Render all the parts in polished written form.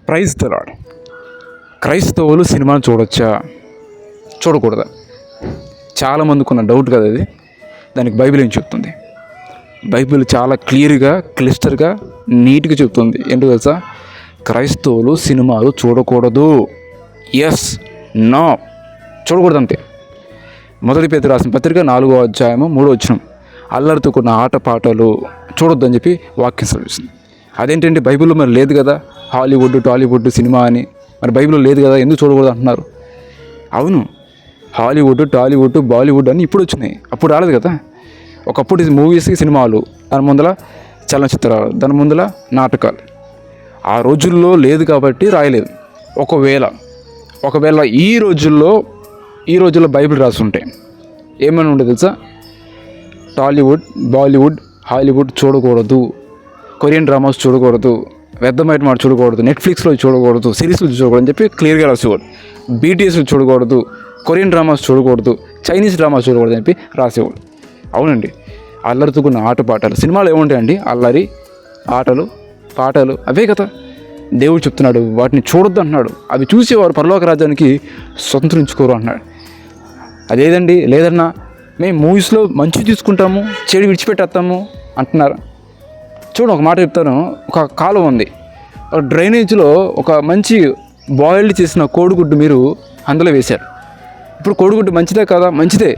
Praise the lord. క్రైస్తవులు సినిమాను చూడొచ్చా, చూడకూడదా? చాలామందికి ఉన్న డౌట్ కదా అది. దానికి బైబిల్ ఏం చెప్తుంది? బైబిల్ చాలా క్లియర్గా, క్లిస్టర్గా, నీట్గా చెప్తుంది. ఏంటో తెలుసా? క్రైస్తవులు సినిమాలు చూడకూడదు. ఎస్, నో, చూడకూడదు అంతే. మొదటి పేతురు రాసిన పత్రిక 4వ అధ్యాయము 3వ వచనం, అల్లరితో కూడిన ఆటపాటలు చూడొద్దని చెప్పి వాక్యం సెలవిస్తుంది. అదేంటంటే బైబిల్లో మరి లేదు కదా హాలీవుడ్, టాలీవుడ్ సినిమా అని. మరి బైబిల్లో లేదు కదా, ఎందుకు చూడకూడదు అంటున్నారు? అవును, హాలీవుడ్, టాలీవుడ్, బాలీవుడ్ అని ఇప్పుడు వచ్చినాయి, అప్పుడు రాలేదు కదా. ఒకప్పుడు మూవీస్, సినిమాలు, దాని ముందల చలనచిత్రాలు, దాని ముందల నాటకాలు. ఆ రోజుల్లో లేదు కాబట్టి రాయలేదు. ఒకవేళ ఈ రోజుల్లో బైబిల్ రాసి ఉంటే ఏమైనా ఉండదు తెలుసా? టాలీవుడ్, బాలీవుడ్, హాలీవుడ్ చూడకూడదు, కొరియన్ డ్రామాస్ చూడకూడదు, వ్యర్థమైన మాట చూడకూడదు, నెట్ఫ్లిక్స్లో చూడకూడదు, సిరీస్లో చూడకూడదు అని చెప్పి క్లియర్గా రాసేవాడు. బీటీఎస్ చూడకూడదు, కొరియన్ డ్రామాస్ చూడకూడదు, చైనీస్ డ్రామాస్ చూడకూడదు అని చెప్పి రాసేవాడు. అవునండి, అల్లరితో కూడిన ఆటపాటలు. సినిమాలు ఏముంటాయండి? అల్లరి, ఆటలు, పాటలు, అవే కదా. దేవుడు చెప్తున్నాడు వాటిని చూడొద్దు అంటున్నాడు. అవి చూసేవారు పరలోక రాజ్యానికి స్వతంత్రించుకోరు అంటున్నాడు. అదేదండి, లేదన్నా మేము మూవీస్లో మంచి తీసుకుంటాము, చెడు విడిచిపెట్టేస్తాము అంటున్నారు. చూడండి, ఒక మాట చెప్తాను. ఒక కాలువ ఉంది, ఒక డ్రైనేజ్లో ఒక మంచి బాయిల్డ్ చేసిన కోడిగుడ్డు మీరు అందులో వేశారు. ఇప్పుడు కోడిగుడ్డు మంచిదే కదా? మంచిదే,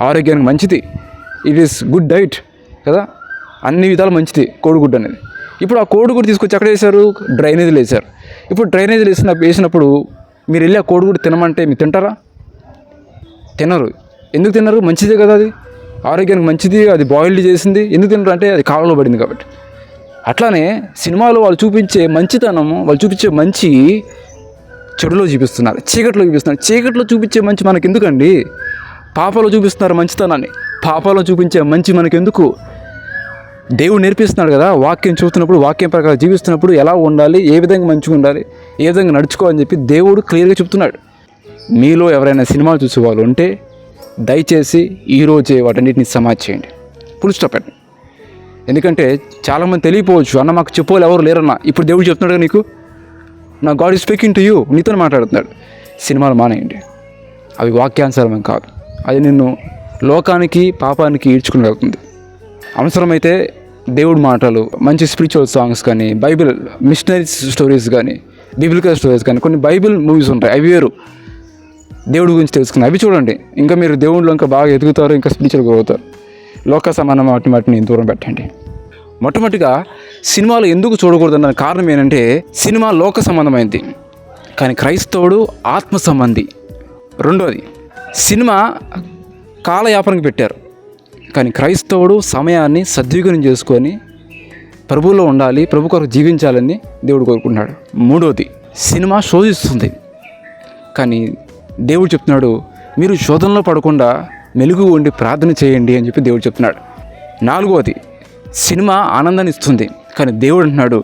ఆరోగ్యానికి మంచిది. ఇట్ ఈస్ గుడ్ డైట్ కదా, అన్ని విధాలు మంచిది కోడిగుడ్డు అనేది. ఇప్పుడు ఆ కోడిగుడ్డు తీసుకొచ్చి ఎక్కడ వేశారు? డ్రైనేజీలో వేశారు. ఇప్పుడు డ్రైనేజీలో వేసినప్పుడు మీరు వెళ్ళి ఆ కోడిగుడ్డు తినమంటే మీరు తింటారా? తినరు. ఎందుకు తినరు? మంచిదే కదా, అది ఆరోగ్యానికి మంచిది, అది బాయిల్డ్ చేసింది. ఎందుకు తినరు అంటే అది కాలంలో పడింది కాబట్టి. అట్లానే సినిమాలో వాళ్ళు చూపించే మంచితనము, వాళ్ళు చూపించే మంచి చెడులో చూపిస్తున్నారు, చీకట్లో చూపిస్తున్నారు. చీకట్లో చూపించే మంచి మనకు ఎందుకండి? పాపలో చూపిస్తున్నారు మంచితనాన్ని, పాపలో చూపించే మంచి మనకెందుకు? దేవుడు నేర్పిస్తున్నాడు కదా. వాక్యం చూస్తున్నప్పుడు, వాక్యం ప్రకారం జీవిస్తున్నప్పుడు ఎలా ఉండాలి, ఏ విధంగా మంచిగా ఉండాలి, ఏ విధంగా నడుచుకోవాలని చెప్పి దేవుడు క్లియర్గా చెప్తున్నాడు. మీలో ఎవరైనా సినిమాలు చూసే వాళ్ళు ఉంటే దయచేసి ఈరోజే వాటన్నిటిని సమాధి చేయండి, ఫుల్ స్టాప్ పెట్టండి. ఎందుకంటే చాలామంది తెలియపోవచ్చు, అన్న మాకు చెప్పోలు ఎవరు లేరన్న. ఇప్పుడు దేవుడు చెప్తున్నాడు నీకు, నా God is speaking to you, నీతో మాట్లాడుతున్నాడు. సినిమాలు మానేయండి, అవి వాక్యానుసారం కాదు. అది నిన్ను లోకానికి, పాపానికి ఈడ్చుకుని వెళ్తుంది. అవసరమైతే దేవుడి మాటలు, మంచి స్పిరిచువల్ సాంగ్స్ కానీ, బైబిల్ మిషనరీ స్టోరీస్ కానీ, బిబిలికల్ స్టోరీస్ కానీ, కొన్ని బైబిల్ మూవీస్ ఉంటాయి, అవి వేరు. దేవుడి గురించి తెలుసుకుని అవి చూడండి. ఇంకా మీరు దేవుళ్ళు ఇంకా బాగా ఎదుగుతారు, ఇంకా స్పిరిచువల్గా అవుతారు. లోక సమానం వాటిని దూరం పెట్టండి. మొట్టమొదటిగా సినిమాలు ఎందుకు చూడకూడదన్న కారణం ఏంటంటే, సినిమా లోక సంబంధమైనది కానీ క్రైస్తవుడు ఆత్మ సంబంధి. రెండోది, సినిమా కాలయాపనకి పెట్టారు కానీ క్రైస్తవుడు సమయాన్ని సద్వినియోగం చేసుకొని ప్రభువులో ఉండాలి, ప్రభు కొరకు జీవించాలని దేవుడు కోరుకుంటున్నాడు. మూడోది, సినిమా శోధిస్తుంది కానీ దేవుడు చెప్తున్నాడు మీరు శోధనలో పడకుండా మెలుగు ఉండి ప్రార్థన చేయండి అని చెప్పి దేవుడు చెప్తున్నాడు. నాలుగవది, సినిమా ఆనందాన్ని ఇస్తుంది కానీ దేవుడు అంటున్నాడు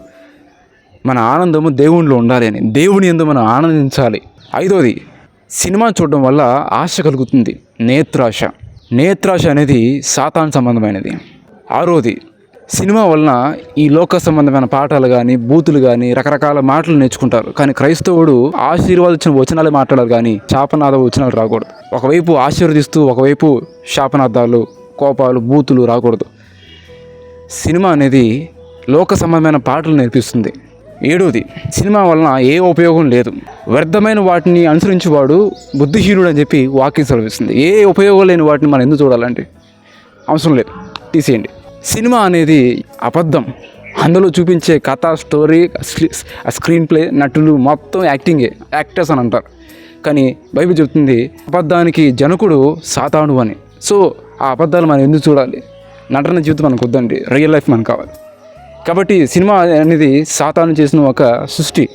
మన ఆనందము దేవునిలో ఉండాలి అని, దేవుని యందు మనం ఆనందించాలి. ఐదవది, సినిమా చూడడం వల్ల ఆశ కలుగుతుంది, నేత్రాశ అనేది సాతాను సంబంధమైనది. ఆరోది, సినిమా వలన ఈ లోక సంబంధమైన పాఠాలు కానీ, బూతులు కానీ, రకరకాల మాటలు నేర్చుకుంటారు కానీ క్రైస్తవుడు ఆశీర్వాదించిన వచనాలు మాట్లాడాలి కానీ శాపనాద వచనాలు రాకూడదు. ఒకవైపు ఆశీర్వదిస్తూ ఒకవైపు శాపనార్థాలు, కోపాలు, బూతులు రాకూడదు. సినిమా అనేది లోక సంబంధమైన పాటలు నేర్పిస్తుంది. ఏడోది, సినిమా వలన ఏ ఉపయోగం లేదు, వ్యర్థమైన వాటిని అనుసరించేవాడు బుద్ధిహీనుడు అని చెప్పి వాక్యం సెలవిస్తుంది. ఏ ఉపయోగం లేని వాటిని మనం ఎందుకు చూడాలంటే అవసరం లేదు, తీసేయండి. సినిమా అనేది అబద్ధం, అందులో చూపించే కథ, స్టోరీ, స్క్రీన్ ప్లే, నటులు మొత్తం యాక్టర్స్ అని అంటారు కానీ బైబిల్ చెప్తుంది అబద్ధానికి జనకుడు సాతాను అని. సో ఆ అబద్ధాలు మనం ఎందుకు చూడాలి? నటన జీవితం మనకు వద్దండి, రియల్ లైఫ్ మనకు కావాలి. కాబట్టి సినిమా అనేది సాతాను చేసిన ఒక సృష్టి.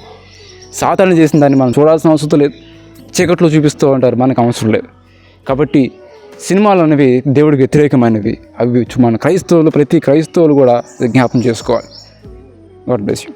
సాతాను చేసిన దాన్ని మనం చూడాల్సిన అవసరం లేదు, చీకట్లో చూపిస్తూ ఉంటారు, మనకు అవసరం లేదు. కాబట్టి సినిమాలు అనేవి దేవుడికి వ్యతిరేకమైనవి. అవి మన క్రైస్తవులు, ప్రతి క్రైస్తవులు కూడా జ్ఞాపకం చేసుకోవాలి. God bless you.